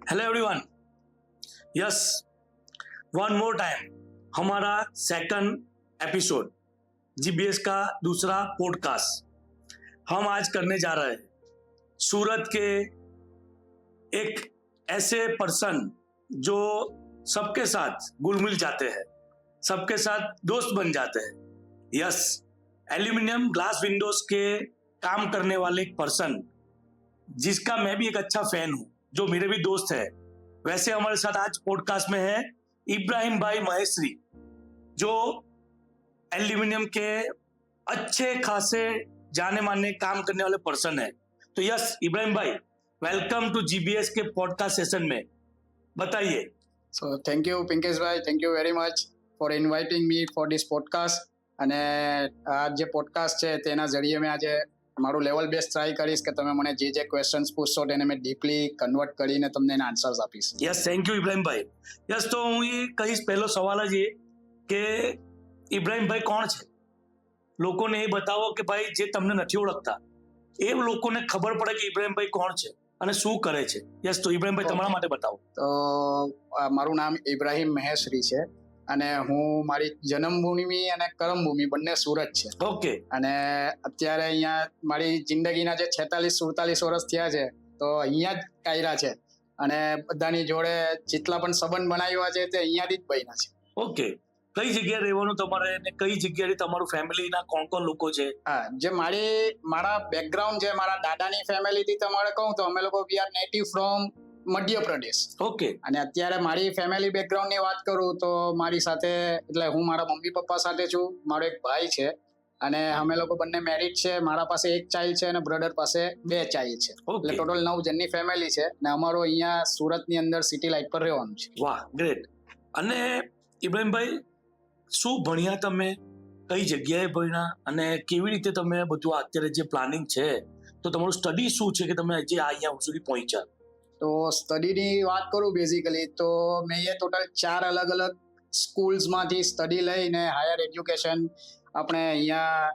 Hello everyone, yes one more time हमारा second episode GBS का दूसरा पॉडकास्ट हम आज करने जा रहे हैं सूरत के एक ऐसे पर्सन जो सबके साथ घुल मिल जाते हैं, सबके साथ दोस्त बन जाते हैं। यस, एल्यूमिनियम ग्लास विंडोज के काम करने वाले एक पर्सन जिसका मैं भी एक अच्छा फैन हूं, जो मेरे भी दोस्त है। वैसे हमारे साथ आज पॉडकास्ट में है इब्राहिम भाई महेश्वरी, जो एल्यूमिनियम के अच्छे खासे जाने माने काम करने वाले पर्सन है। तो यस इब्राहिम भाई, वेलकम टू जीबीएस के पॉडकास्ट सेशन में। बताइए। So thank you પિંકેશભાઈ, thank you very much for inviting me for this podcast. અને આ જે પોડકાસ્ટ છે તેના જરીએ મેં આજે મારું લેવલ બેસ્ટ ટ્રાય કરીશ કે તમે મને જે ક્વેશ્ચન્સ પૂછશો તેને મેં ડીપલી કન્વર્ટ કરીને તમને એના આન્સર્સ આપીશ. યસ, થેન્ક યુ ઇબ્રાહિમ ભાઈ. યસ, તો હું એ કહીશ, પહેલો સવાલ જ એ કે ઇબ્રાહિમ ભાઈ કોણ છે? લોકોને એ બતાવો કે ભાઈ જે તમને નથી ઓળખતા એ લોકોને ખબર પડે કે ઇબ્રાહિમ ભાઈ કોણ છે અને શું કરે છે. યસ, તો ઇબ્રાહિમ ભાઈ તમારા માટે બતાવો. તો મારું નામ ઇબ્રાહિમ મહેશ્વરી છે અને હું મારી જન્મભૂમિ અને કર્મભૂમિ બંને સુરત છે. ઓકે. અને અત્યારે અહીંયા મારી જિંદગીના જે 46-47 વર્ષ થયા છે તો અહીંયા જ કાયરા છે અને બધાની જોડે જેટલા પણ સંબંધ બનાવ્યા છે તે અહીંયાથી જ બન્યા છે. ઓકે. કઈ જગ્યાએ રહેવાનું તમારે અને કઈ જગ્યાએ તમારું ફેમિલીના કોણ કોણ લોકો છે? હા, જે મારા બેકગ્રાઉન્ડ છે, મારા દાદાની ફેમિલીથી તમારે કહું તો અમે લોકો we are native from Madhya Pradesh. Okay. અને અત્યારે મારી ફેમિલી બેકગ્રાઉન્ડની વાત કરું તો મારી સાથે એટલે હું મારા મમ્મી પપ્પા સાથે છું, મારો એક ભાઈ છે અને અમે લોકો બંને મેરિડ છે. મારા પાસે એક ચાઇલ્ડ છે અને બ્રધર પાસે 2 ચાઇલ્ડ છે. એટલે ટોટલ 9 જણની ફેમિલી છે અને અમારો અહીંયા સુરતની અંદર સિટી લાઇટ પર રહેવાનું છે. વાહ, ગ્રેટ. અને ઇબ્રાહિમભાઈ, શું ભણ્યા તમે, કઈ જગ્યાએ ભણ્યા અને કેવી રીતે તમે બધું અત્યારે જે પ્લાનિંગ છે, તો તમારું સ્ટડી શું છે કે તમે જે અહીંયા સુધી પહોંચ્યા? તો સ્ટડીની વાત કરું બેઝિકલી તો મેં એ ટોટલ 4 અલગ અલગ સ્કૂલ્સમાંથી સ્ટડી લઈને હાયર એજ્યુકેશન આપણે અહીંયા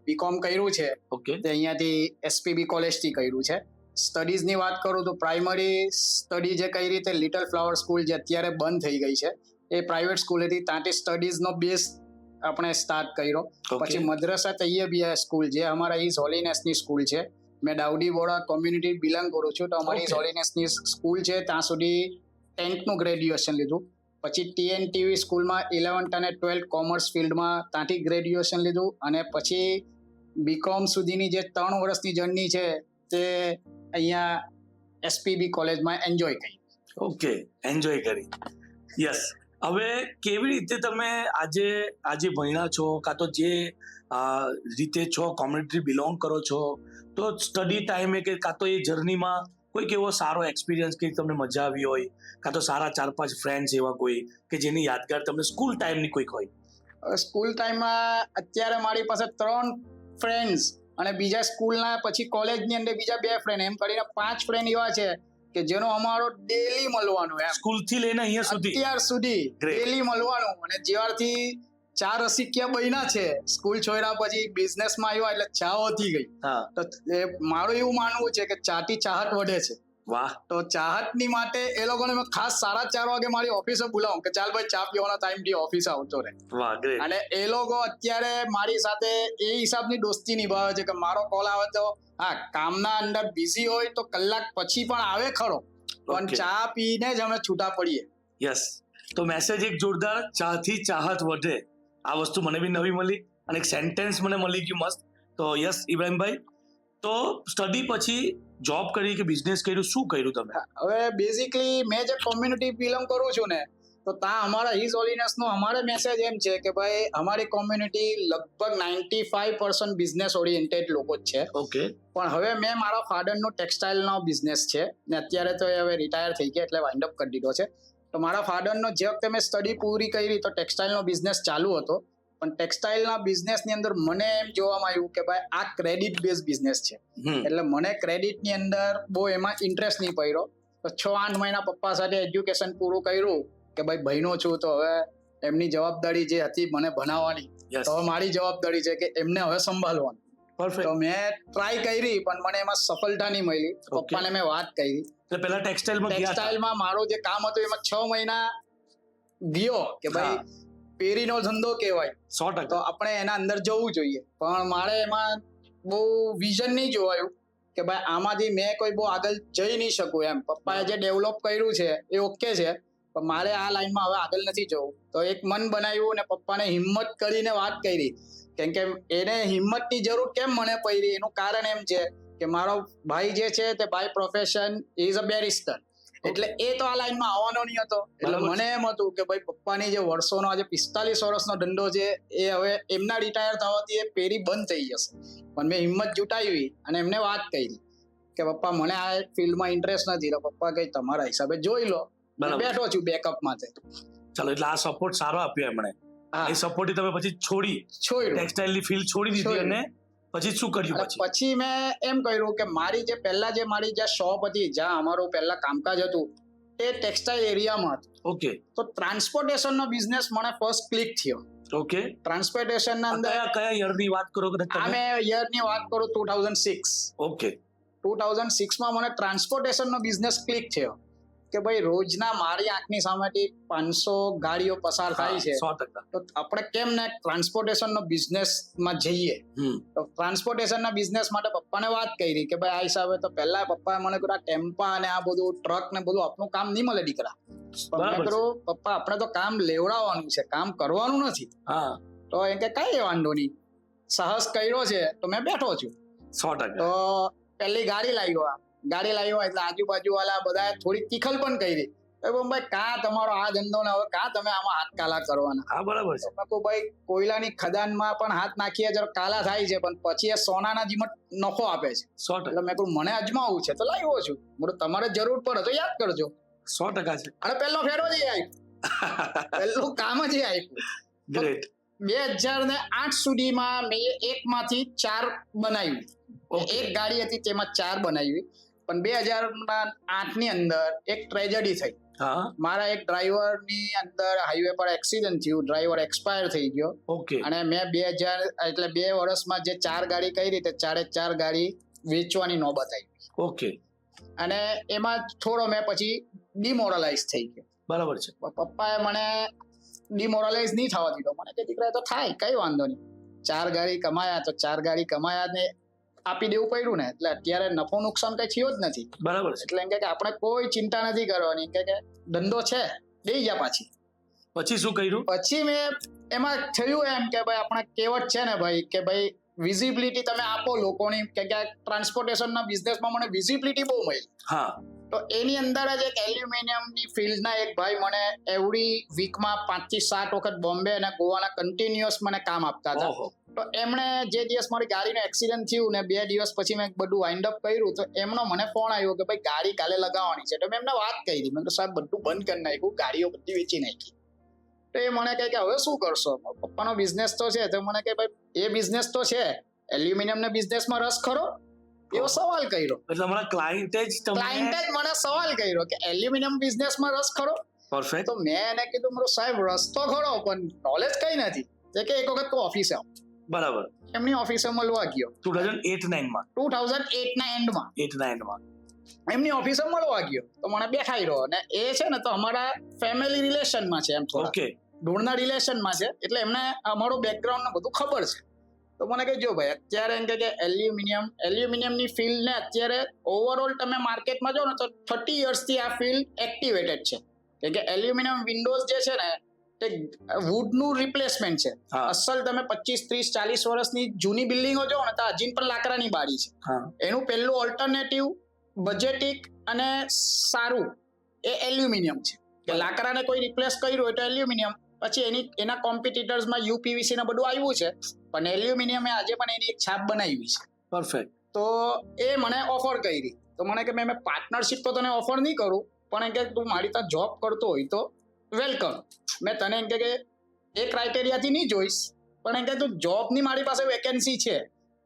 બીકોમ કર્યું છે. ઓકે. તે અહીંયાથી એસપીબી કોલેજથી કર્યું છે. સ્ટડીઝની વાત કરું તો પ્રાઇમરી સ્ટડી જે કઈ રીતે લિટલ ફ્લાવર સ્કૂલ જે અત્યારે બંધ થઈ ગઈ છે એ પ્રાઇવેટ સ્કૂલ હતી, ત્યાંથી સ્ટડીઝનો બેઝ આપણે સ્ટાર્ટ કર્યો. પછી મદ્રસા તૈયબિયા સ્કૂલ જે અમારા ઈઝ હોલીનેસની સ્કૂલ છે. મેં દાઉડી બોરા કોમ્યુનિટી બિલોંગ કરું છું, તો અમારી ઈઝ હોલીનેસની સ્કૂલ છે ત્યાં સુધી 10th ગ્રેજ્યુએશન લીધું. પછી TNTV સ્કૂલમાં 11th અને 12th કોમર્સ ફિલ્ડમાં ત્યાંથી ગ્રેજ્યુએશન લીધું અને પછી બીકોમ સુધીની જે 3 વર્ષની જર્ની છે તે અહીંયા એસપીબી કોલેજમાં એન્જોય કરી. ઓકે, એન્જોય કરી. યસ. હવે કેવી રીતે તમે આજે ભણ્યા છો, કાં તો જે રીતે છો, કોમ્યુનિટી બિલોંગ કરો છો, તો સ્ટડી ટાઈમે કે કાં તો એ જર્નીમાં કોઈક એવો સારો એક્સપિરિયન્સ કે તમને મજા આવી હોય, કાં તો સારા 4-5 ફ્રેન્ડ્સ એવા કોઈ કે જેની યાદગાર તમને સ્કૂલ ટાઈમની કોઈક હોય? સ્કૂલ ટાઈમમાં અત્યારે મારી પાસે 3 ફ્રેન્ડ્સ અને બીજા સ્કૂલના પછી કોલેજની અંદર બીજા 2 ફ્રેન્ડ, એમ કરીને 5 ફ્રેન્ડ એવા છે કે જેનો અમારો ડેલી મળવાનું, એમ સ્કૂલ થી લઈને અહીંયા સુધી અત્યાર સુધી ડેલી મળવાનું. અને જ્યારથી 4 અસિક્યા બન્યા છે સ્કૂલ છોડ્યા પછી બિઝનેસમાં આવ્યા એટલે ચાહો થઈ ગઈ. તો મારું એવું માનવું છે કે ચાહથી ચાહત વધે છે. વાહ. તો ચાહતની માટે એ લોકોને મેં ખાસ 4:30 વાગે મારી ઓફિસે બોલાવું કે ચાલ ભાઈ ચા પીવાનો ટાઈમ થી ઓફિસે આવતો રહે. વાહ, ગ્રેટ. અને એ લોકો અત્યારે મારી સાથે એ હિસાબની દોસ્તી નિભાવે છે કે મારો કોલ આવે તો હા, કામના અંદર બિઝી હોય તો કલાક પછી પણ આવે ખરો, પણ ચા પીને જ અમે છૂટા પડીએ. યસ, તો મેસેજ એક જોરદાર, ચાહથી ચાહત વધે. આ વસ્તુ મને બી નવી મળી અને એક સેન્ટેન્સ મને મળી ગયું મસ્ત. તો યસ ઇબ્રાહિમભાઈ, તો સ્ટડી પછી જોબ કરી કે બિઝનેસ કર્યું, શું કર્યું તમે? હવે બેઝિકલી મેં જે કોમ્યુનિટી બિલોંગ કરું છું ને તો ત્યાં અમારા હિઝ હોલીનેસનો અમારે મેસેજ એમ છે કે ભાઈ અમારી કોમ્યુનિટી લગભગ 95% બિઝનેસ ઓરિએન્ટેડ લોકો જ છે. ઓકે. પણ હવે મેં મારા ફાધરનો ટેક્સટાઇલનો બિઝનેસ છે ને અત્યારે તો એ હવે રિટાયર થઈ ગયા એટલે વાઇન્ડ અપ કરી દીધો છે. તો મારા ફાધરનો જે વખતે મેં સ્ટડી પૂરી કરી તો ટેક્સટાઇલનો બિઝનેસ ચાલુ હતો, પણ ટેક્સટાઇલના બિઝનેસની અંદર મને એમ જોવામાં આવ્યું કે ભાઈ આ ક્રેડિટ બેઝ બિઝનેસ છે એટલે મને ક્રેડિટની અંદર બહુ એમાં ઇન્ટરેસ્ટ નહીં પડ્યો. તો 6-8 મહિના પપ્પા સાથે એજ્યુકેશન પૂરું કર્યું કે ભાઈ બહેનો છું તો હવે એમની જવાબદારી જે હતી મને ભણાવવાની, તો હવે મારી જવાબદારી છે કે એમને હવે સંભાળવાનું. પરફેક્ટ. મેં ટ્રાય કરી પણ મને એમાં સફળતા નહીં મળી. Okay. પપ્પાને મેં વાત કરી. એટલે પહેલા ટેક્સટાઇલમાં ગયા હતા. ટેક્સટાઇલમાં મારું જે કામ હતું એમાં 6 મહિના ગયો કે ભાઈ હા. પેરીનો ધંધો કહેવાય 100%. તો આપણે એના અંદર જવું જોઈએ, પણ મારે એમાં બહુ વિઝન નહીં જોવાયું કે ભાઈ આમાંથી મેં કોઈ બહુ આગળ જઈ નહીં શકું એમ. પપ્પાએ જે ડેવલપ કર્યું છે એ ઓકે છે, પણ મારે આ લાઈનમાં હવે આગળ નથી જવું. તો એક મન બનાવ્યું અને પપ્પાને હિંમત કરીને વાત કરી, કેમ કે એને હિંમતની જરૂર કેમ મને પડી એનું કારણ એમ છે કે મારો ભાઈ જે છે તે by profession is a barrister, એટલે એ તો આ લાઈનમાં આવવાનો નહીં હતો. એટલે બરાબર. મને એમ હતું કે ભાઈ પપ્પાની જે વર્ષોનો આજે 45 વર્ષનો ધંધો છે એ હવે એમના રિટાયર થવાથી એ પેરી બંધ થઈ જશે. પણ મેં હિંમત જુટાવી અને એમને વાત કરી કે પપ્પા મને આ ફિલ્ડમાં ઇન્ટરેસ્ટ નથી. તો પપ્પા કહે તમારા હિસાબે જોઈ લો. બરાબર. બેઠો છું બેકઅપ માટે. ચાલો, એટલે આ સપોર્ટ સારો આપ્યો એમણે. હા, એ સપોર્ટ તમે પછી છોડી, છોડ્યું. ટેક્સટાઇલની ફિલ્ડ છોડી દીધી છોડી. અને પછી શું કર્યું અને પછી? પછી મેં એમ કર્યું કે મારી જ્યાં શોપ હતી, જ્યાં અમારું પહેલા કામકાજ હતું એ ટેક્સટાઇલ એરિયામાં હતું. ઓકે. તો ટ્રાન્સપોર્ટેશનનો બિઝનેસ મને ફર્સ્ટ ક્લિક થયો. ઓકે. ટ્રાન્સપોર્ટેશનના અંદર કયા યરની વાત કરો કદાચ આ તમે? મેં યરની વાત કરું 2006. ઓકે. 2006માં મને ટ્રાન્સપોર્ટેશનનો બિઝનેસ ક્લિક થયો કે ભાઈ રોજના મારી આંખની સામેથી 500 ગાડીઓ પસાર થાય છે, 100%. તો આપણે કેમ ને ટ્રાન્સપોર્ટેશનનો બિઝનેસમાં જઈએ. તો ટ્રાન્સપોર્ટેશનના બિઝનેસ માટે પપ્પાને વાત કરી કે ભાઈ આ હિસાબે તો પહેલા પપ્પાએ મને કહ્યું આ ટેમ્પા અને આ બધું ટ્રક ને બધું આપણું કામ નહીં મળે દીકરા. પણ મેં બરાબર છે. કહ્યું પપ્પા આપણે તો કામ લેવડાવવાનું છે, કામ કરવાનું નથી. હા, તો એમ કે કઈ વાંધો નહીં, સાહસ કર્યો છે તો મેં બેઠો છું. 100%. તો પહેલી ગાડી લાવ્યો એટલે આજુબાજુ વાળા બધા થોડી તીખલ પણ કરી ભાઈ કાં તમારો આ ધંધો ને હવે કાં તમે આમાં હાથ કાલા કરવાના. હા, બરાબર છે. મેં કહું ભાઈ કોયલાની ખદાનમાં પણ હાથ નાખીએ જરા કાલા થાય છે, પણ પછી એ સોનાના જીમત નફો આપે છે. 100%. એટલે મેં કહું મને અજમાવું છે તો લાવ્યો છું. તમારે જરૂર પડે તો યાદ કરજો. 100% છે. અને પહેલો ફેરો જ આવ્યો, પહેલું કામ જ આપ્યું. ગ્રેટ. 2008 સુધીમાં મેં એકમાંથી 4 બનાવી. એક ગાડી હતી તેમાં 4 બનાવી. પણ 2008 ની અંદર એક ટ્રેજેડી થઈ. હા. મારા એક ડ્રાઈવરની અંદર હાઈવે પર એક્સિડન્ટ થયું, ડ્રાઈવર એક્સપાયર થઈ ગયો. ઓકે. અને મેં 2 વર્ષમાં જે 4 ગાડી કરી તે 4 ગાડી વેચવાની નોબત આવી. ઓકે. અને એમાં થોડો મેં પછી ડિમોરલાઇઝ થઈ ગયો. બરાબર છે. પપ્પાએ મને ડિમોરલાઇઝ નહીં થવા દીધો. મને કે દીકરા તો થાય, કઈ વાંધો નહીં. 4 ગાડી કમાયા તો 4 ગાડી કમાયા ને આપી દેવું પડ્યું ને, એટલે અત્યારે નફો નુકસાન કઈ થયો જ નથી. બરાબર છે. એટલે એમ કે આપણે કોઈ ચિંતા નથી કરવાની, કે ધંધો છે દઈ જા. પછી શું કર્યું? પછી મેં એમાં થયું એમ કે ભાઈ આપણે કહેવત છે ને ભાઈ કે ભાઈ વિઝિબિલિટી તમે આપો લોકોની, કે ટ્રાન્સપોર્ટેશનના બિઝનેસમાં મને વિઝિબિલિટી બહુ મળી. હા. તો એની અંદર જ એક એલ્યુમિનિયમની ફિલ્ડના એક ભાઈ મને એવરી વીકમાં 5 થી 7 વખત બોમ્બે અને ગોવાના કન્ટિન્યુઅસ મને કામ આપતા હતા. ઓહો. તો એમણે જે દિવસ મારી ગાડીનું એક્સિડન્ટ થયું ને 2 દિવસ પછી મેં બધું વાઇન્ડ અપ કર્યું, તો એમનો મને ફોન આવ્યો કે ભાઈ ગાડી કાલે લગાવવાની છે. તો મેં એમને વાત કરી. મેં કહ્યું સાહેબ બધું બંધ કરી નાખ્યું, ગાડીઓ બધી વેચી નાખી. તો એ મને કહે કે હવે શું કરશો? પપ્પાનો બિઝનેસ તો છે. તો મને કહે ભાઈ એ બિઝનેસ તો છે, એલ્યુમિનિયમના બિઝનેસમાં રસ ખરો? એવો સવાલ કર્યો. એટલે અમારા ક્લાયન્ટે જ મને સવાલ કર્યો કે એલ્યુમિનિયમ બિઝનેસમાં રસ ખરો? પરફેક્ટ. તો મેં એને કીધું મારો સાહેબ રસ તો ખરો પણ નોલેજ કઈ નથી. કે એક વખત તો ઓફિસે આવ. બરાબર. એમની ઓફિસે મળવા ગયો 2008-9 2008ના એન્ડમાં 8-9 એમની ઓફિસે મળવા ગયો. તો મને બેઠાઈ રહ્યો, અને એ છે ને તો અમારા ફેમિલી રિલેશનમાં છે, એમ થોડા ઓકે. દૂરના રિલેશનમાં છે, એટલે એમને અમારું બેકગ્રાઉન્ડ ને બધું ખબર છે. તો મને કહે જો ભાઈ અત્યારે એમ કે એલ્યુમિનિયમની ફિલ્ડ ને અત્યારે ઓવરઓલ તમે માર્કેટમાં જો ને તો 30 યર્સથી આ ફિલ્ડ એક્ટિવેટેડ છે. કે એલ્યુમિનિયમ વિન્ડોઝ જે છે ને તે વુડનું રિપ્લેસમેન્ટ છે. હા. અસલ તમે 25, 30, 40 વર્ષની જૂની બિલ્ડિંગો જો ને તો હજી પણ લાકડાની બારી છે. હા. એનું પહેલું ઓલ્ટરનેટિવ બજેટિક અને સારું એ એલ્યુમિનિયમ છે. કે લાકડાને કોઈ રિપ્લેસ કર્યું હોય તો એલ્યુમિનિયમ. પછી એના કોમ્પિટિટર્સમાં યુપીવીસી ને બધું આવ્યું છે, પણ એલ્યુમિનિયમે આજે પણ એની એક છાપ બનાવી છે. પરફેક્ટ. તો એ મને ઓફર કરી. તો મને કે મેં પાર્ટનરશિપ તો તને ઓફર નહીં કરું, પણ એમ કે તું મારી ત્યાં જોબ કરતો હોય તો વેલકમ. મેં તને એમ કે એ ક્રાઇટેરિયાથી નહીં જોઈશ, પણ એમ કે તું જોબની મારી પાસે વેકેન્સી છે,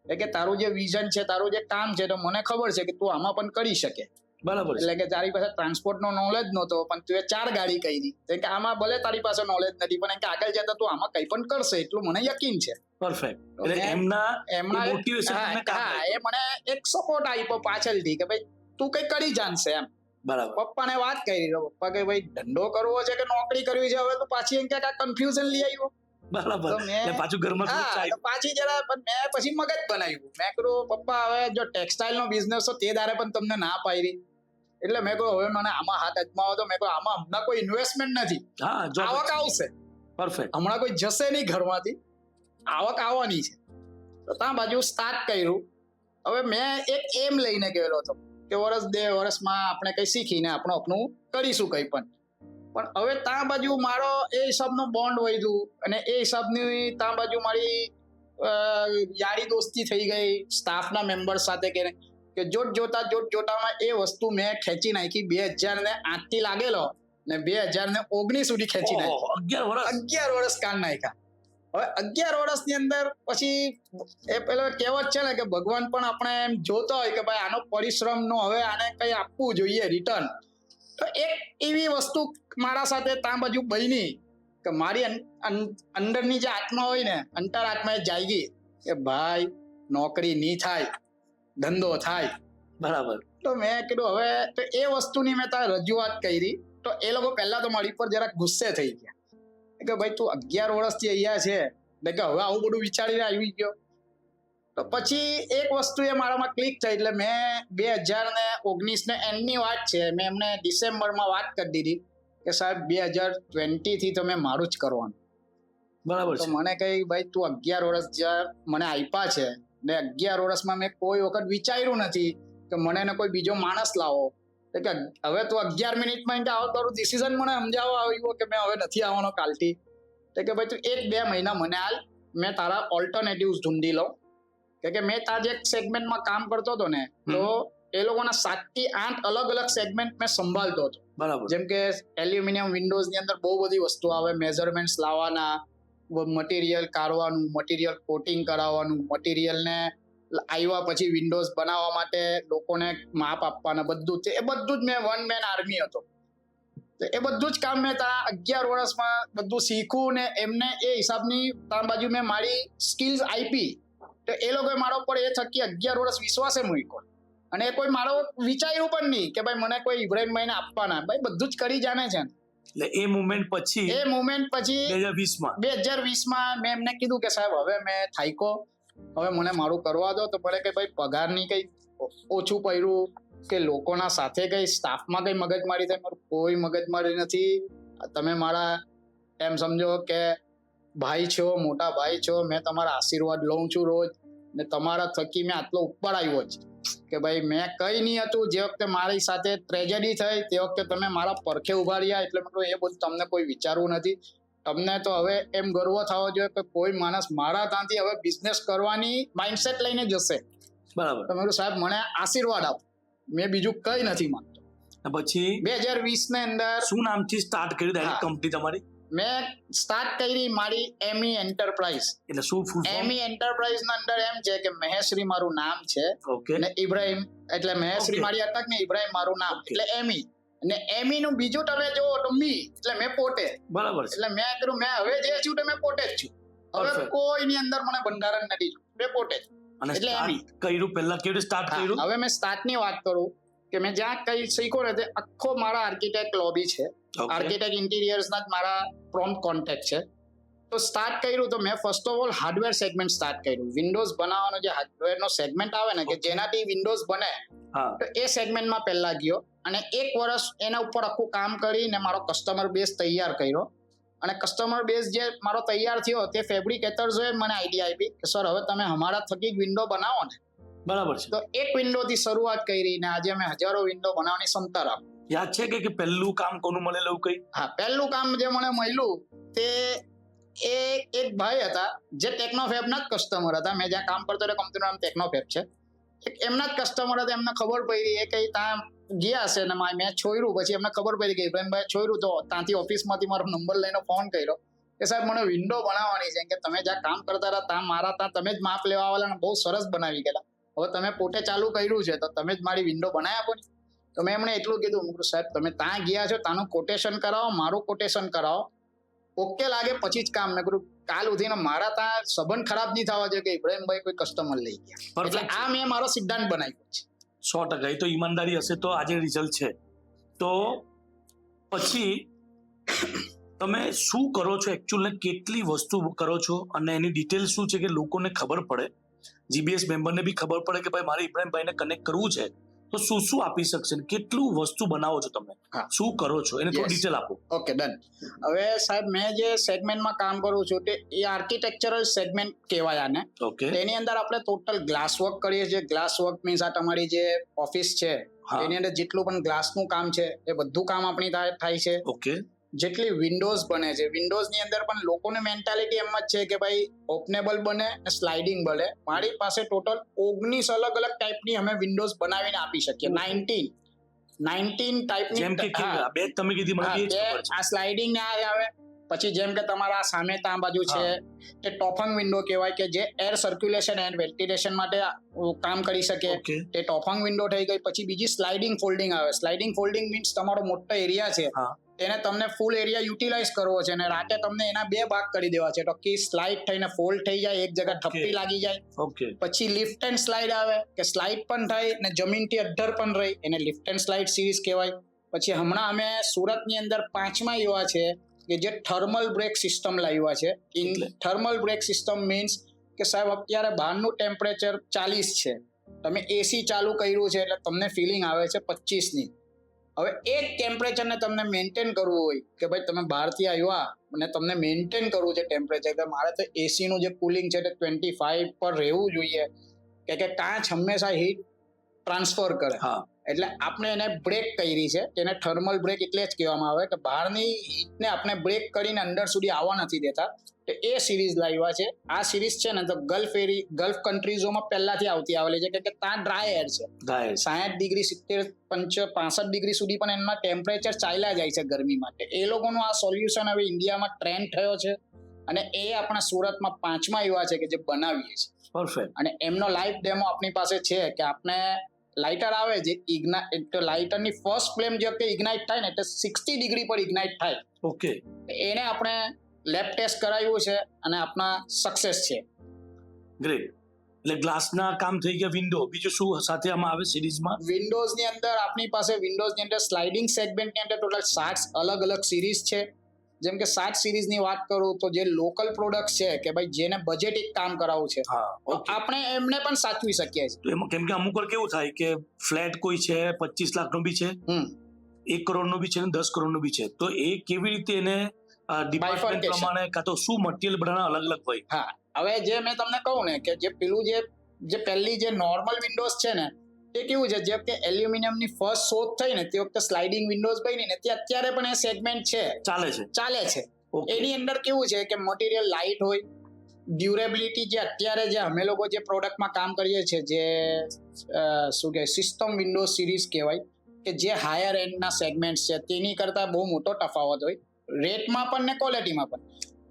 કે તારું જે વિઝન છે, તારું જે કામ છે, તો મને ખબર છે કે તું આમાં પણ કરી શકે. બરાબર છે. એટલે કે તારી પાસે ટ્રાન્સપોર્ટનો નોલેજ નહોતો પણ તું 4 ગાડી કરી કે આમાં ભલે તારી પાસે નોલેજ નથી પણ કે આગળ જતા તું આમાં કંઈ પણ કરશે એટલું મને યકીન છે. પરફેક્ટ. એટલે એમના મોટિવેશન તમને કામ હા, લાગ્યું. એ મને એક સપોર્ટ આપ્યો પાછળથી કે ભાઈ તું કંઈ કરી જાણશે એમ. બરાબર. પપ્પાને વાત કરી તો પપ્પા કે ભાઈ ધંધો કરવો છે કે નોકરી કરવી છે હવે તો પાછી એમ કે કન્ફ્યુઝન લઈ આવ્યો. બરાબર. તો મેં એટલે પાછું ઘરમાં થોડું હા, ચાલ્યું. તો પાછી જરા પણ મેં પછી મગજ બનાવ્યું. મેં કીધું પપ્પા હવે જો ટેક્સટાઇલ નો બિઝનેસ તો તે દારે પણ તમને ના પાડી એટલે મેં કહ્યું હવે મને આમાં હાથ અજમાવો તો મેં કહ્યું આમાં હમણાં કોઈ ઇન્વેસ્ટમેન્ટ નથી, હા, job આવક જ. આવશે, પરફેક્ટ. હમણાં કોઈ જશે નહીં ઘરમાંથી, આવક આવવાની છે. તો ત્યાં બાજુ સ્ટાર્ટ કર્યું. હવે મેં એક એમ લઈને ગયેલો હતો કે વર્ષ 2 વર્ષમાં આપણે કઈ શીખીને આપણું આપનું કરીશું કઈ પણ હવે ત્યાં બાજુ મારો એ હિસાબનો બોન્ડ વધ્યું અને એ હિસાબની ત્યાં બાજુ મારી યારી દોસ્તી થઈ ગઈ સ્ટાફના મેમ્બર સાથે કે જોતામાં એ વસ્તુ મેં ખેંચી નાખી 2008 થી લાગેલો ને 2019 સુધી ખેંચી નાખી. 11 વર્ષ કાઢ નાખ્યા. હવે 11 વર્ષની અંદર પછી એ પેલો કહેવત છે ને કે ભગવાન પણ આપણે એમ જોતો હોય કે ભાઈ આનો પરિશ્રમનો હવે આને કઈ આપવું જોઈએ રિટર્ન. તો એક એવી વસ્તુ મારા સાથે ત્યાં બાજુ બની કે મારી અંદરની જે આત્મા હોય ને અંતર આત્મા એ જાગી કે ભાઈ નોકરી નહીં થાય, ધંધો થાય. બરાબર. તો મેં કીધું હવે તો એ વસ્તુની મેં ત્યાં રજૂઆત કરી તો એ લોકો પહેલા તો મારી પર જરાક ગુસ્સે થઈ ગયા કે ભાઈ તું 11 વર્ષથી અહીંયા છે એટલે કે હવે આવું બધું વિચારીને આવી ગયો. તો પછી એક વસ્તુ એ મારામાં ક્લિક થઈ એટલે મેં 2019 ને એન્ડની વાત છે મેં એમને ડિસેમ્બરમાં વાત કરી દીધી કે સાહેબ 2020 થી તમે મારું જ કરવાનું. બરાબર. તો મને કહી ભાઈ તું 11 વર્ષ જ્યાં મને આપ્યા છે ને 11 વર્ષમાં મેં કોઈ વખત વિચાર્યું નથી કે મને એને કોઈ બીજો માણસ લાવો કે હવે તું 11 મિનિટમાં આવો તારું ડિસિઝન મને સમજાવવા આવ્યું કે મેં હવે નથી આવવાનો કાલથી કે ભાઈ તું 1-2 મહિના મને હાલ મેં તારા ઓલ્ટરનેટિવ્સ ઢૂંઢી લઉં કે મેં તારા જે સેગમેન્ટમાં કામ કરતો હતો ને તો એ લોકોના 7 થી 8 અલગ અલગ સેગમેન્ટ મેં સંભાળતો હતો. બરાબર. જેમ કે એલ્યુમિનિયમ વિન્ડોઝ ની અંદર બહુ બધી વસ્તુ આવે, મેઝરમેન્ટ્સ લાવવાના, મટીરિયલ કાઢવાનું, મટીરિયલ કોટિંગ કરાવવાનું, મટીરિયલને આવ્યા પછી વિન્ડોઝ બનાવવા માટે લોકોને માપ આપવાના, બધું જ એ બધું જ મેં વન મેન આર્મી હતો. તો એ બધું જ કામ મેં ત્યાં 11 વર્ષમાં બધું શીખું ને એમને એ હિસાબની ત્યાં બાજુ મેં મારી સ્કિલ્સ આપી. તો એ લોકોએ મારા ઉપર એ થકી 11 વર્ષ વિશ્વાસે મૂક્યો અને કોઈ મારો વિચાર્યું પણ નહીં કે ભાઈ મને કોઈ ઇબ્રાહીમભાઈને આપવાના, ભાઈ બધું જ કરી જાણે છે. એટલે એ મુમેન્ટ પછી 2020માં મેં એમને કીધું કે સાહેબ હવે મેં થાક્યો, હવે મને મારું કરવા દો. તો બોલે કે ભાઈ પગારની કઈ ઓછું પડ્યું કે લોકોના સાથે કઈ સ્ટાફમાં કઈ મગજમારી થાય, મારું કોઈ મગજમારી નથી. તમે મારા એમ સમજો કે ભાઈ છો, મોટા ભાઈ છો, મેં તમારા આશીર્વાદ લઉં છું રોજ ને તમારા થકી મેં આટલો ઉપર આવ્યો છે કે ભાઈ મેં કઈ નહીં હતું. જે વખતે મારી સાથે ટ્રેજેડી થઈ તે વખતે તમે મારા પરખે ઉભા રહ્યા એટલે મેં એ બધું તમને કોઈ વિચારવું નથી. તમને તો હવે એમ ગર્વ થવો જોઈએ કે કોઈ માણસ મારા ત્યાંથી હવે બિઝનેસ કરવાની માઇન્ડસેટ લઈને જશે. બરાબર. તમે સાહેબ મને આશીર્વાદ આપો, મેં બીજું કઈ નથી માંગતો. પછી 2020 ની અંદર શું નામથી સ્ટાર્ટ કર્યું કંપની તમારી? મેં સ્ટાર્ટ કરી મારી એમી એન્ટરપ્રાઇઝ. એટલે શું ફૂલ ફોર્મ? એમી એન્ટરપ્રાઇઝ ના અંદર એમ છે કે મહેશ્રી મારું નામ છે અને ઇબ્રાહીમ એટલે મહેશ્રી મારી અટક ને ઇબ્રાહીમ મારું નામ એટલે એમી અને એમી નું બીજું તમે જોવો તો મી એટલે મેં પોતે. બરાબર. એટલે મેં કીધું મેં હવે જે છું તો મેં પોતે જ છું. હવે કોઈની અંદર મને બંધારણ નથી, મેં પોતે જ. એટલે એમી કર્યું પહેલા કેવી સ્ટાર્ટ કર્યું? હવે મેં સ્ટાર્ટ ની વાત કરું કે મેં જ્યાં કઈ શીખ્યો ને તે આખો મારા આર્કિટેક્ટ લોબી છે, આર્કિટેક્ટ ઇન્ટિરિયર્સ ના જ મારા પ્રોમ્પ્ટ કોન્ટેક્ટ છે. તો સ્ટાર્ટ કર્યું તો મેં first of all hardware segment start કર્યું. વિન્ડોઝ બનાવવાનો જે હાર્ડવેર નો સેગમેન્ટ આવે ને કે જેનાથી વિન્ડોઝ બને તો એ સેગમેન્ટમાં પહેલા ગયો અને 1 વર્ષ એના ઉપર આખું કામ કરીને મારો કસ્ટમર બેઝ તૈયાર કર્યો. અને કસ્ટમર બેઝ જે મારો તૈયાર થયો તે ફેબ્રિકેટર્સોએ મને આઈડિયા આપી કે સર હવે તમે અમારા થકી વિન્ડો બનાવો ને. બરાબર છે. તો એક વિન્ડો થી શરૂઆત કરી ને આજે અમે હજારો વિન્ડો બનાવવાની ક્ષમતા રાખું. યાદ છે કે પહેલું કામ કોનું મળેલું કઈ? હા, પહેલું કામ જે મને મળ્યું તે એક ભાઈ હતા જે ટેકનોફેબ ના જ કસ્ટમર હતા. મેં જ્યાં કામ કરતો હતો કંપનીનું નામ ટેકનોફેબ છે. એમના જ કસ્ટમર હતા. એમને ખબર પડી એ કઈ ત્યાં ગયા હશે ને મેં છોડ્યું. પછી એમને ખબર પડી કે ઇબ્રાહીમભાઈ છોડ્યું તો ત્યાંથી ઓફિસમાંથી મારો નંબર લઈને ફોન કર્યો કે સાહેબ મને વિન્ડો બનાવવાની છે કે તમે જ્યાં કામ કરતા હતા ત્યાં મારા ત્યાં તમે જ માપ લેવા આવેલા બહુ સરસ બનાવી ગયેલા. હવે તમે પોતે ચાલુ કર્યું છે તો તમે જ મારી વિન્ડો બનાવી આપો ને. તો મેં એમણે એટલું કીધું, મેં કીધું સાહેબ તમે ત્યાં ગયા છો, ત્યાંનું કોટેશન કરાવો, મારું કોટેશન કરાવો, ઓકે લાગે પછી જ કામ. મેં કીધું કાલ ઉઠીને મારા ત્યાં સંબંધ ખરાબ નહીં થવા જોઈએ કે ઇબ્રાહીમભાઈ કોઈ કસ્ટમર લઈ ગયા. એટલે આ મેં મારો સિદ્ધાંત બનાવ્યો છે. 100%. એ તો ઈમાનદારી હશે તો આજે રિઝલ્ટ છે. તો પછી તમે શું કરો છો એકચ્યુઅલ, કેટલી વસ્તુ કરો છો અને એની ડિટેલ શું છે કે લોકોને ખબર પડે, જીબીએસ મેમ્બરને બી ખબર પડે કે ભાઈ મારે ઇબ્રાહીમભાઈને કનેક્ટ કરવું છે તો શું શું આપી શકશે, કેટલું વસ્તુ બનાવો છો તમે, શું કરો છો, એને થોડી ડિટેલ આપો. Okay done. હવે સાહેબ મેં જે સેગમેન્ટમાં કામ કરું છું તે એ આર્કિટેક્ચરલ સેગમેન્ટ કહેવાય આને. ઓકે. તેની અંદર આપણે ટોટલ ગ્લાસ વર્ક કરીએ છીએ. ગ્લાસ વર્ક મીન્સ આ તમારી જે ઓફિસ છે એની અંદર જેટલું પણ ગ્લાસનું કામ છે એ બધું કામ આપણી થાય છે. ઓકે. જેટલી વિન્ડોઝ બને છે, વિન્ડોઝની અંદર પણ લોકોની મેન્ટાલિટી એમ જ છે કે ભાઈ ઓપનેબલ બને અને સ્લાઇડિંગ બને. મારી પાસે ટોટલ 19 અલગ અલગ ટાઈપની અમે વિન્ડોઝ બનાવીને આપી શકીએ. 19 ટાઈપની. જેમ કે બે તમે કીધી મને બી ખબર છે. આ સ્લાઇડિંગ ને આ આવે. પછી જેમ કે તમારા સામે ત્યાં બાજુ છે તે ટોફંગ વિન્ડો કહેવાય કે જે એર સર્ક્યુલેશન એન્ડ વેન્ટિલેશન માટે કામ કરી શકે. તે ટોફંગ વિન્ડો થઈ ગઈ. પછી બીજી સ્લાઇડિંગ ફોલ્ડિંગ આવે. સ્લાઇડિંગ ફોલ્ડિંગ મીન્સ તમારો મોટો એરિયા છે તેને તમને ફૂલ એરિયા યુટિલાઇઝ કરવો છે અને રાતે તમને એના 2 ભાગ કરી દેવા છે તો કે સ્લાઇડ થઈને ફોલ્ડ થઈ જાય, એક જગ્યા થપ્પી લાગી જાય. ઓકે. પછી લિફ્ટ એન્ડ સ્લાઇડ આવે કે સ્લાઇડ પણ થાય ને જમીનથી અડ્ધર પણ રહી, એને લિફ્ટ એન્ડ સ્લાઇડ સિરીઝ કહેવાય. પછી હમણાં અમે સુરતની અંદર 5મા એવા છે કે જે થર્મલ બ્રેક સિસ્ટમ લાવ્યા છે. થર્મલ બ્રેક સિસ્ટમ મીન્સ કે સાહેબ અત્યારે બહારનું ટેમ્પરેચર 40 છે, તમે એસી ચાલુ કર્યું છે એટલે તમને ફિલિંગ આવે છે 25ની. હવે એક ટેમ્પરેચરને તમને મેન્ટેન કરવું હોય કે ભાઈ તમે બહારથી આવ્યા અને તમને મેન્ટેન કરવું છે ટેમ્પરેચર, કે મારે તો એસીનું જે કુલિંગ છે તે 25 પર રહેવું જોઈએ કે કાચ હંમેશા હીટ ટ્રાન્સફર કરે. એટલે આપણે એને બ્રેક કરી છે, તેને થર્મલ બ્રેક એટલે જ કહેવામાં આવે કે બહારની હીટને આપણે બ્રેક કરીને અંદર સુધી આવવા નથી દેતા. તો એ સિરીઝ લાવ્યા છે. આ સિરીઝ છે ને તો ગલ્ફ કન્ટ્રીઝોમાં પહેલાથી આવતી આવેલી છે કે ત્યાં ડ્રાય એર છે. 60 ડિગ્રી 70 65 ડિગ્રી સુધી પણ એમાં ટેમ્પરેચર ચાલ્યા જાય છે ગરમી માટે. એ લોકોનું આ સોલ્યુશન હવે ઇન્ડિયામાં ટ્રેન્ડ થયો છે અને એ આપણા સુરતમાં 5મા એવા છે કે જે બનાવીએ છીએ. પરફેક્ટ. અને એમનો લાઈવ ડેમો આપણી પાસે છે કે આપણે લાઇટર આવે જે લાઇટરની ફર્સ્ટ ફ્લેમ જે વખતે ઇગ્નાઇટ થાય ને એટલે 60 ડિગ્રી પર ઇગ્નાઇટ થાય. ઓકે. એને આપણે લેબ ટેસ્ટ કરાવ્યું છે અને આપણા સક્સેસ છે. ગ્રેટ. એટલે ગ્લાસના કામ થઈ ગયા. વિન્ડો બીજું શું સાથે આમાં આવે સિરીઝમાં? વિન્ડોઝની અંદર આપણી પાસે વિન્ડોઝની અંદર સ્લાઇડિંગ સેગમેન્ટની અંદર ટોટલ 7 અલગ અલગ સિરીઝ છે. જેમ કે 7 સિરીઝની વાત કરું તો જે લોકલ પ્રોડક્ટ છે કે ભાઈ જેને બજેટિક કામ કરાવવું છે આપણે એમને પણ સાચવી શકીએ છીએ. એમાં કેમ કે અમુક વાર કેવું થાય કે ફ્લેટ કોઈ છે 25 લાખનો બી છે, 1 કરોડનો બી છે ને 10 કરોડનો બી છે, તો એ કેવી રીતે એને ડિપાર્ટમેન્ટ પ્રમાણે કાં તો શું મટીરિયલ બનાવવાના અલગ અલગ હોય. હવે જે મેં તમને કહું ને કે જે પેલું જે પહેલી જે નોર્મલ વિન્ડોઝ છે ને તે કેવું છે, જે વખતે એલ્યુમિનિયમની ફર્સ્ટ શોધ થઈ ને તે વખતે સ્લાઇડિંગ વિન્ડોઝ બની ને તે અત્યારે પણ એ સેગમેન્ટ છે, ચાલે છે. એની અંદર કેવું છે કે મટીરિયલ લાઇટ હોય, ડ્યુરેબિલિટી જે અત્યારે જે અમે લોકો જે પ્રોડક્ટમાં કામ કરીએ છીએ જે શું કહે સિસ્ટમ વિન્ડોઝ સિરીઝ કહેવાય કે જે હાયર એન્ડના સેગમેન્ટ્સ છે તેની કરતાં બહુ મોટો તફાવત હોય રેટમાં પણ ને ક્વોલિટીમાં પણ.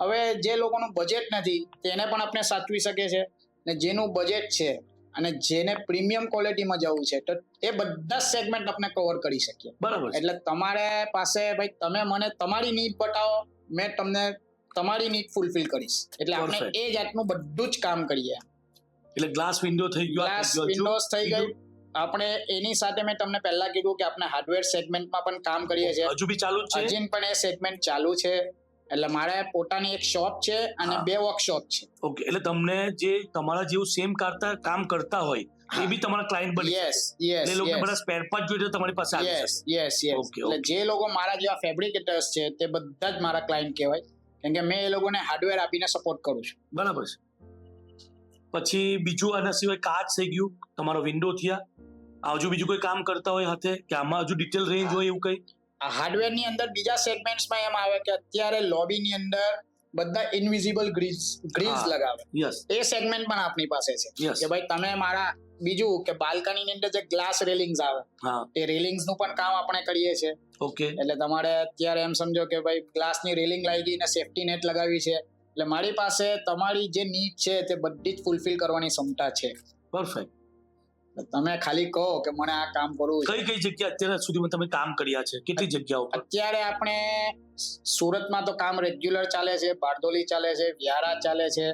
હવે જે લોકોનું બજેટ નથી તેને પણ આપણે સાચવી શકીએ છીએ ને જેનું બજેટ છે અને જેને પ્રીમિયમ ક્વોલિટીમાં જવું છે તો એ બધા સેગમેન્ટ આપણે કવર કરી શકીએ. બરાબર. એટલે તમારે પાસે ભાઈ તમે મને તમારી નીડ બતાવો, મેં તમને તમારી નીડ ફૂલફિલ કરીશ. એટલે આપણે એ જાતનું બધું જ કામ કરીએ. એટલે ગ્લાસ વિન્ડો થઈ ગયો, ગ્લાસ વિન્ડોઝ થઈ ગઈ. આપણે એની સાથે મેં તમને પહેલા કીધું કે આપણે હાર્ડવેર સેગમેન્ટમાં પણ કામ કરીએ છીએ. હજુ બી ચાલુ છે? હજી પણ એ સેગમેન્ટ ચાલુ છે. એટલે મારે પોતાની એક શોપ છે અને 2 વર્કશોપ છે. ઓકે. એટલે તમને જે તમારા જેવું સેમ કામ કરતા હોય એ બી તમારા ક્લાયન્ટ બની શકે. એ લોકો બધા સ્પેર પાર્ટ જોઈએ તો તમારી પાસે આવી શકે. યસ. એટલે જે લોકો મારા જેવા ફેબ્રિકેટર્સ છે તે બધા જ મારા ક્લાયન્ટ કહેવાય, કેમ કે મેં એ લોકોને હાર્ડવેર આપીને સપોર્ટ કરું છું. બરાબર છે. પછી બીજું આના સિવાય કાચ થઈ ગયું, તમારો વિન્ડો થયા, હજુ બીજું કોઈ કામ કરતા હોય હાથે કે આમાં હજુ ડિટેલ રેન્જ હોય એવું કઈ? હાર્ડવેરની અંદર બીજા સેગમેન્ટ્સમાં એમ આવે કે અત્યારે લોબીની અંદર બધા ઇનવિઝિબલ ગ્રીલ્સ લગાવે. એ સેગમેન્ટ પણ આપણી પાસે છે કે ભાઈ તમે મારા બીજું કે બાલ્કનીની અંદર જે ગ્લાસ રેલિંગ્સ આવે એ રેલિંગ્સ નું પણ કામ આપણે કરીએ છીએ. ઓકે. એટલે તમારે અત્યારે એમ સમજો કે ભાઈ ગ્લાસની રેલિંગ લાગી ને સેફ્ટી નેટ લગાવી છે એટલે મારી પાસે તમારી જે નીડ છે તે બધી જ ફૂલફિલ કરવાની ક્ષમતા છે. પરફેક્ટ. તમે ખાલી કહો કે મને આ કામ કરવું છે. કઈ કઈ જગ્યા અત્યાર સુધીમાં તમે કામ કર્યા છે, કેટલી જગ્યાઓ પર? અત્યારે આપણે સુરતમાં તો કામ રેગ્યુલર ચાલે છે, બારડોલી ચાલે છે, વ્યારા ચાલે છે.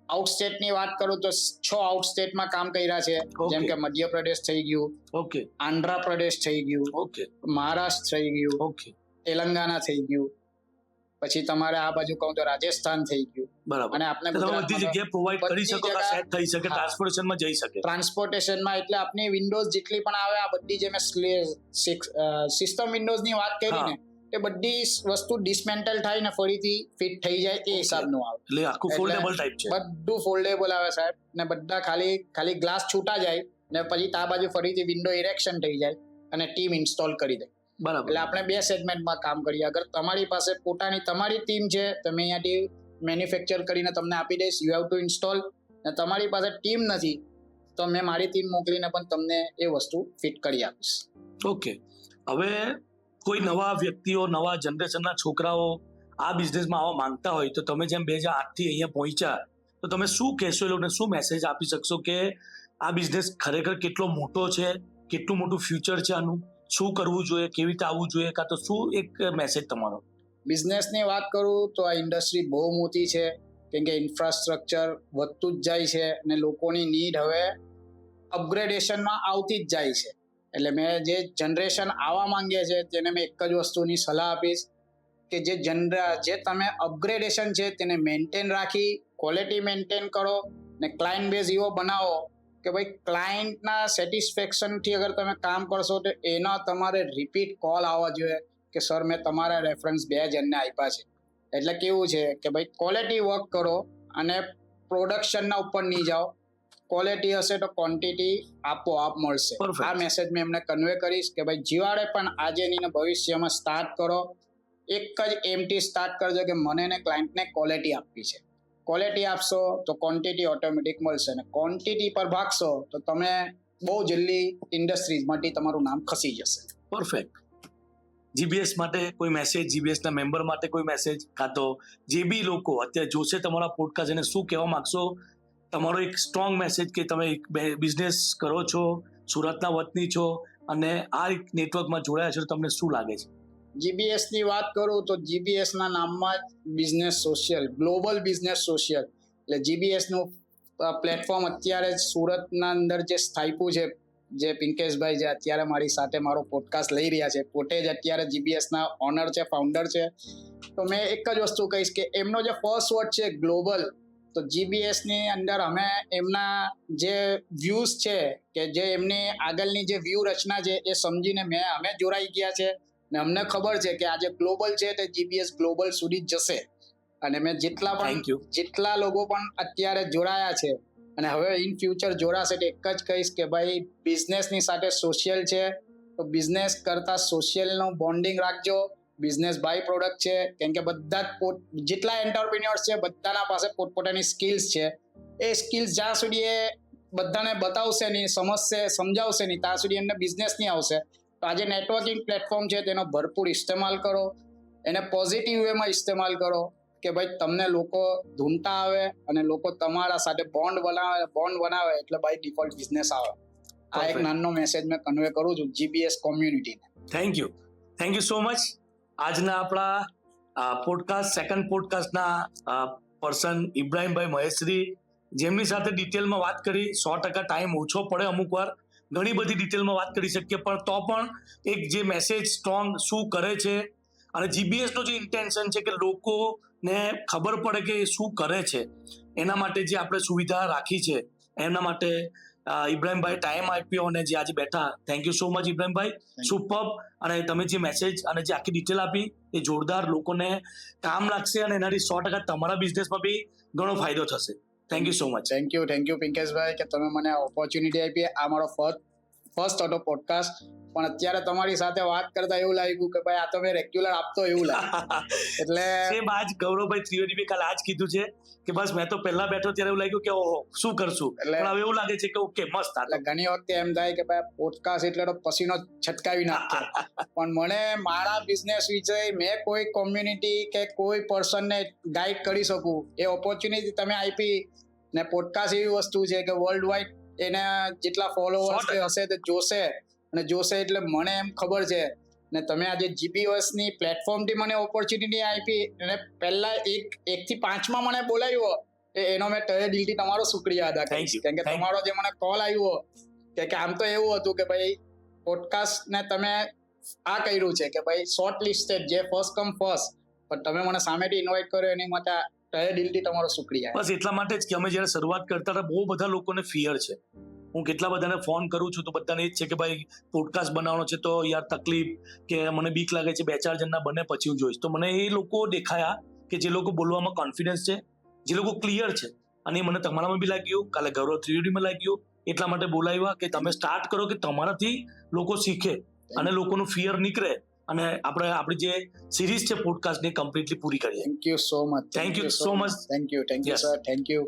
આઉટસ્ટેટ ની વાત કરું તો 6 આઉટસ્ટેટમાં કામ કર્યા છે. જેમ કે મધ્યપ્રદેશ થઈ ગયું, ઓકે, આંધ્રપ્રદેશ થઈ ગયું, ઓકે, મહારાષ્ટ્ર થઈ ગયું, ઓકે, તેલંગાના થઈ ગયું, પછી તમારે આ બાજુ કહું તો રાજસ્થાન થઈ ગયું. બરાબર. અને આપણે તો તમે બધી જગ્યાએ પ્રોવાઈડ કરી શકો કે સેટ થઈ શકે, હા. ટ્રાન્સપોર્ટેશનમાં જઈ શકે. ટ્રાન્સપોર્ટેશનમાં એટલે આપની વિન્ડોઝ જેટલી પણ આવે આ બધી જે મેં સિસ્ટમ વિન્ડોઝ ની વાત કરી ને એ બધી વસ્તુ ડિસમેન્ટલ થાય ને ફરીથી ફિટ થઈ જાય એ હિસાબનું આવે. એટલે આખું ફોલ્ડેબલ ટાઈપ છે. બધું ફોલ્ડેબલ આવે સાહેબ, ને બધા ખાલી ગ્લાસ છૂટા જાય ને પછી આ બાજુ ફરીથી વિન્ડો ઇરેક્શન થઈ જાય અને ટીમ ઇન્સ્ટોલ કરી દે. બરાબર. એટલે આપણે 2 સેગમેન્ટમાં કામ કરીએ. અગર તમારી પાસે પોતાની તમારી ટીમ છે, તમે અહીંયાથી મેન્યુફેક્ચર કરીને તમને આપી દઈશ, યુ હેવ ટુ ઇન્સ્ટોલ. ને તમારી પાસે ટીમ નથી તો મેં મારી ટીમ મોકલીને પણ તમને એ વસ્તુ ફિટ કરી આપીશ. ઓકે. હવે કોઈ નવા વ્યક્તિઓ, નવા જનરેશનના છોકરાઓ આ બિઝનેસમાં આવવા માંગતા હોય તો તમે જેમ 2008 થી અહીંયા પહોંચ્યા તો તમે શું કહેશો એ લોકોને, શું મેસેજ આપી શકશો કે આ બિઝનેસ ખરેખર કેટલો મોટો છે, કેટલું મોટું ફ્યુચર છે આનું, શું કરવું જોઈએ, કેવી રીતે આવવું જોઈએ, કાં તો શું એક મેસેજ તમારો? બિઝનેસની વાત કરું તો આ ઇન્ડસ્ટ્રી બહુ મોટી છે, કેમ કે ઇન્ફ્રાસ્ટ્રક્ચર વધતું જ જાય છે અને લોકોની નીડ હવે અપગ્રેડેશનમાં આવતી જ જાય છે. એટલે મેં જે જનરેશન આવવા માંગે છે તેને મેં એક જ વસ્તુની સલાહ આપીશ કે જે તમે અપગ્રેડેશન છે તેને મેન્ટેન રાખી, ક્વોલિટી મેન્ટેન કરો ને ક્લાયન્ટ બેઝ એવો બનાવો કે ભાઈ ક્લાયન્ટના સેટિસ્ફેક્શનથી અગર તમે કામ કરશો તો એના તમારે રિપીટ કોલ આવવા જોઈએ કે સર મેં તમારા રેફરન્સ 2 જણને આપ્યા છે. એટલે કેવું છે કે ભાઈ ક્વોલિટી વર્ક કરો અને પ્રોડક્શનના ઉપર નહીં જાઓ. ક્વોલિટી હશે તો ક્વોન્ટિટી આપોઆપ મળશે. આ મેસેજ મેં એમને કન્વે કરીશ કે ભાઈ જીવાડે પણ આજે ને ભવિષ્યમાં સ્ટાર્ટ કરો, એક જ એમથી સ્ટાર્ટ કરજો કે મને ને ક્લાયન્ટને ક્વોલિટી આપવી છે. ક્વોલિટી આપશો તો ક્વોન્ટિટી ઓટોમેટિક મળશે અને ક્વોન્ટિટી પર ભાગશો તો તમે બહુ જલ્દી ઇન્ડસ્ટ્રીઝમાંથી તમારું નામ ખસી જશે. પરફેક્ટ. જીબીએસ માટે કોઈ મેસેજ, જીબીએસના મેમ્બર માટે કોઈ મેસેજ, કાં તો જે બી લોકો અત્યારે જોશે તમારા પોડકાસ્ટ એને શું કહેવા માંગશો? તમારો એક સ્ટ્રોંગ મેસેજ કે તમે એક બિઝનેસ કરો છો, સુરતના વતની છો અને આ એક નેટવર્કમાં જોડાયા છો, તમને શું લાગે છે? જીબીએસ ની વાત કરું તો જીબીએસ ના નામમાં જ business social, global business social, એટલે જીબીએસ નું પ્લેટફોર્મ અત્યારે સુરતના અંદર જે સ્થાપ્યું છે, જે પિંકેશભાઈ જે અત્યારે મારી સાથે મારો પોડકાસ્ટ લઈ રહ્યા છે, પોતે જ અત્યારે જીબીએસ ના ઓનર છે, ફાઉન્ડર છે. તો મેં એક જ વસ્તુ કહીશ કે એમનો જે ફર્સ્ટ વર્ડ છે ગ્લોબલ, તો જીબીએસ ની અંદર અમે એમના જે વ્યૂઝ છે કે જે એમની આગળની જે વ્યૂ રચના છે એ સમજીને અમે જોડાઈ ગયા છે ને અમને ખબર છે કે આજે ગ્લોબલ છે તે જીબીએસ ગ્લોબલ સુધી જ જશે. અને મેં જેટલા લોકો પણ અત્યારે જોડાયા છે અને હવે ઇન ફ્યુચર જોડાશે તો એક જ કહીશ કે ભાઈ બિઝનેસની સાથે સોશિયલ છે તો બિઝનેસ કરતા સોશિયલનું બોન્ડિંગ રાખજો. બિઝનેસ બાય પ્રોડક્ટ છે, કેમ કે બધા જ જેટલા એન્ટરપ્રિન્યોર્સ છે બધાના પાસે પોતપોતાની સ્કિલ્સ છે. એ સ્કિલ્સ જ્યાં સુધી એ બધાને બતાવશે નહીં, સમજાવશે નહીં ત્યાં સુધી એમને બિઝનેસ નહીં આવશે. તો આજે નેટવર્કિંગ પ્લેટફોર્મ છે તેનો ભરપૂર ઇસ્તેમાલ કરો, એને પોઝિટિવ વેમાં ઇસ્તેમાલ કરો કે ભાઈ તમને લોકો ઢૂંઢતા આવે અને લોકો તમારા સાથે બોન્ડ બનાવે એટલે બાય ડિફોલ્ટ બિઝનેસ આવે. આ એક નાનો મેસેજ મેં કન્વે કરું છું જીબીએસ કોમ્યુનિટીને. Thank you so much. આજના આપણા પોડકાસ્ટ, સેકન્ડ પોડકાસ્ટના પર્સન ઇબ્રાહીમભાઈ મહેશ્રી, જેમની સાથે ડિટેલમાં વાત કરી. 100% ટાઈમ ઓછો પડે અમુક વાર, ઘણી બધી ડિટેલમાં વાત કરી શકીએ, પણ તો પણ એક જે મેસેજ સ્ટ્રોંગ શું કરે છે અને જીબીએસનો જે ઇન્ટેન્શન છે કે લોકોને ખબર પડે કે એ શું કરે છે, એના માટે જે આપણે સુવિધા રાખી છે એમના માટે ઇબ્રાહીમભાઈ ટાઈમ આપ્યો અને જે આજે બેઠા, thank you so much ઇબ્રાહીમભાઈ. Superb. અને તમે જે મેસેજ અને જે આખી ડિટેલ આપી એ જોરદાર, લોકોને કામ લાગશે અને એનાથી 100% તમારા બિઝનેસમાં બી ઘણો ફાયદો થશે. Thank you so much. Thank you પિંકેશભાઈ કે તમે મને ઓપોર્ચ્યુનિટી આપી. આ મારો ફર્સ્ટ હતો પોડકાસ્ટ, પણ અત્યારે તમારી સાથે વાત કરતા એવું લાગ્યું કે ભાઈ આ તો મેં રેગ્યુલર આપતો એવું લાગે. એટલે સેમ આજ ગૌરવભાઈ ત્રિવેદી બી કાલે આજ કીધું છે કે બસ મેં તો પહેલા બેઠો ત્યારે એવું લાગ્યું કે ઓહો શું કરશું, પણ હવે એવું લાગે છે કે ઓકે મસ્ત. એટલે ઘણી વખતે એમ થાય કે ભાઈ પોડકાસ્ટ એટલે તો પસીનો છટકાવી નાખે, પણ મને મારા બિઝનેસ વિશે મેં કોઈ કોમ્યુનિટી કે કોઈ પર્સનને ગાઈડ કરી શકું એ ઓપોર્ચ્યુનિટી તમે આપી. ને પોડકાસ્ટ એવી વસ્તુ છે કે વર્લ્ડ વાઇડ એના જેટલા ફોલોવર્સ 100% હશે તે જોશે એટલે મને એમ ખબર છે ને તમે આજે જીબીએસ ની પ્લેટફોર્મથી મને ઓપોર્ચ્યુનિટી આપી અને પહેલા એક થી 5 માં મને બોલાવ્યો એનો મેં તહે દિલથી તમારો શુક્રિયા અદા Thank કરીશ you. કેમ કે Thank તમારો જે મને કોલ આવ્યો કે આમ તો એવું હતું કે ભાઈ પોડકાસ્ટ ને તમે આ કર્યું છે કે ભાઈ શોર્ટ લિસ્ટેડ જે ફર્સ્ટ કમ ફર્સ્ટ પણ તમે મને સામેથી ઇન્વાઇટ કર્યો એની માટે તહે દિલથી તમારો શુક્રિયા. બસ એટલા માટે જ કે અમે જ્યારે શરૂઆત કરતા હતા બહુ બધા લોકોને ફિયર છે. હું કેટલા બધાને ફોન કરું છું તો બધાને એ જ છે કે ભાઈ પોડકાસ્ટ બનાવવાનો છે તો યાર તકલીફ કે મને બીક લાગે છે 2-4 જણના બને પછી હું જોઈશ. તો મને એ લોકો દેખાયા કે જે લોકો બોલવામાં કોન્ફિડન્સ છે, જે લોકો ક્લિયર છે, અને મને તમારામાં બી લાગ્યું, કાલે ગૌરવ ત્રિવેદીમાં લાગ્યું, એટલા માટે બોલાવ્યા કે તમે સ્ટાર્ટ કરો કે તમારાથી લોકો શીખે અને લોકોનું ફિયર નીકળે અને આપણે આપણી જે સિરીઝ છે પોડકાસ્ટની કમ્પ્લીટલી પૂરી કરીએ. Thank you so much. Thank you so much. Thank you Yes. Sir. Thank you.